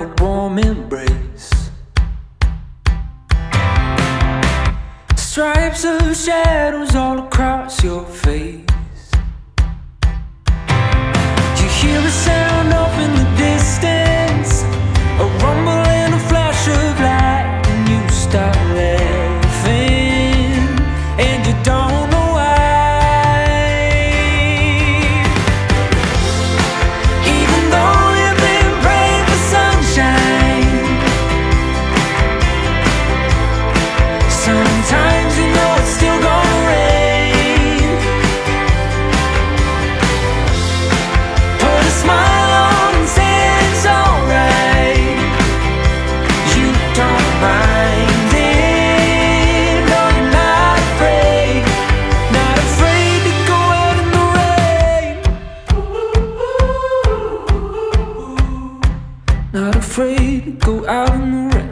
a warm embrace. Stripes of shadows all across your face. You hear a sound off in the distance, a rumble and a flash of light, and you start laughing, and you don't know why. Even though you've been praying for sunshine, sometimes you know it's still gonna rain. Put a smile on and say it's alright. You don't mind it. No, you're not afraid. Not afraid to go out in the rain. Not afraid to go out in the rain.